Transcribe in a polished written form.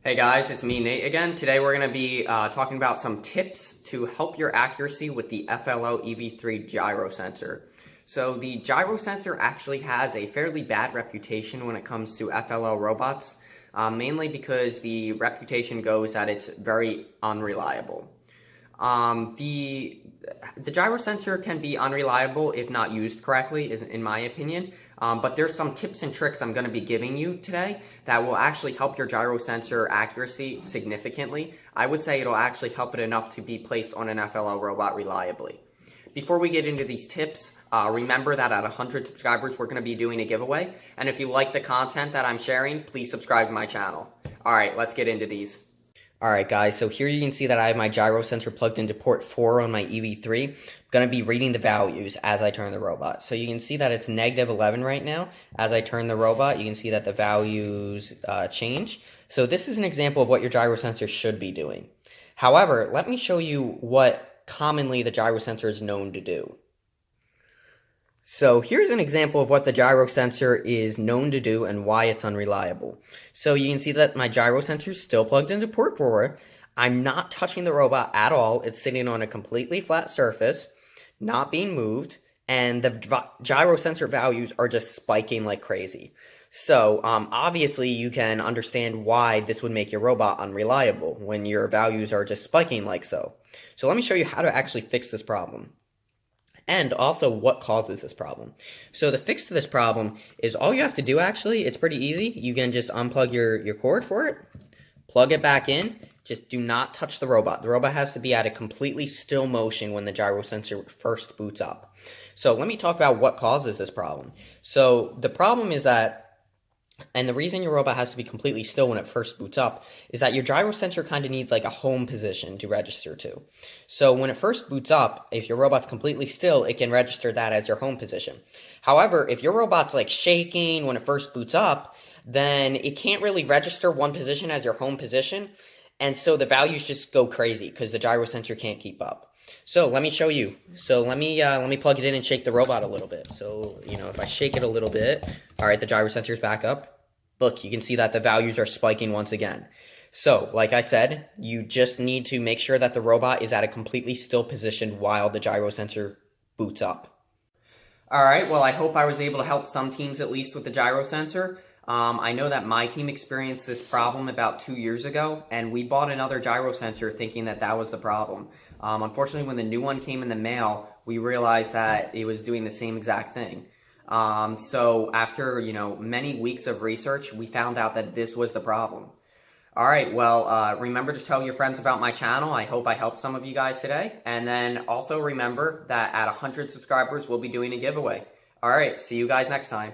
Hey guys, it's me, Nate, again. Today we're going to be talking about some tips to help your accuracy with the FLL EV3 gyro sensor. So the gyro sensor actually has a fairly bad reputation when it comes to FLL robots, mainly because the reputation goes that it's very unreliable. The gyro sensor can be unreliable if not used correctly, in my opinion. But there's some tips and tricks I'm going to be giving you today that will actually help your gyro sensor accuracy significantly. I would say it'll actually help it enough to be placed on an FLL robot reliably. Before we get into these tips, remember that at 100 subscribers, we're going to be doing a giveaway. And if you like the content that I'm sharing, please subscribe to my channel. All right, let's get into these. Alright guys, so here you can see that I have my gyro sensor plugged into port 4 on my EV3. I'm going to be reading the values as I turn the robot. So you can see that it's negative 11 right now. As I turn the robot, you can see that the values change. So this is an example of what your gyro sensor should be doing. However, let me show you what commonly the gyro sensor is known to do. So here's an example of what the gyro sensor is known to do and why it's unreliable. So you can see that my gyro sensor is still plugged into port 4. I'm not touching the robot at all. It's sitting on a completely flat surface, not being moved, and the gyro sensor values are just spiking like crazy. So obviously you can understand why this would make your robot unreliable when your values are just spiking like so. So let me show you how to actually fix this problem. And also what causes this problem. So the fix to this problem is all you have to do actually, it's pretty easy. You can just unplug your cord for it, plug it back in, just do not touch the robot. The robot has to be at a completely still motion when the gyro sensor first boots up. So let me talk about what causes this problem. So the problem is that, and the reason your robot has to be completely still when it first boots up is that your gyro sensor kind of needs like a home position to register to. So when it first boots up, if your robot's completely still, it can register that as your home position. However, if your robot's like shaking when it first boots up, then it can't really register one position as your home position. And so the values just go crazy because the gyro sensor can't keep up. So let me show you. So let me plug it in and shake the robot a little bit. So, if I shake it a little bit, all right, the gyro sensor's back up. Look, you can see that the values are spiking once again. So, like I said, you just need to make sure that the robot is at a completely still position while the gyro sensor boots up. All right, well, I hope I was able to help some teams at least with the gyro sensor. I know that my team experienced this problem about 2 years ago, and we bought another gyro sensor thinking that that was the problem. Unfortunately, when the new one came in the mail, we realized that it was doing the same exact thing. So after, many weeks of research, we found out that this was the problem. All right, well, remember to tell your friends about my channel. I hope I helped some of you guys today. And then also remember that at 100 subscribers, we'll be doing a giveaway. All right, see you guys next time.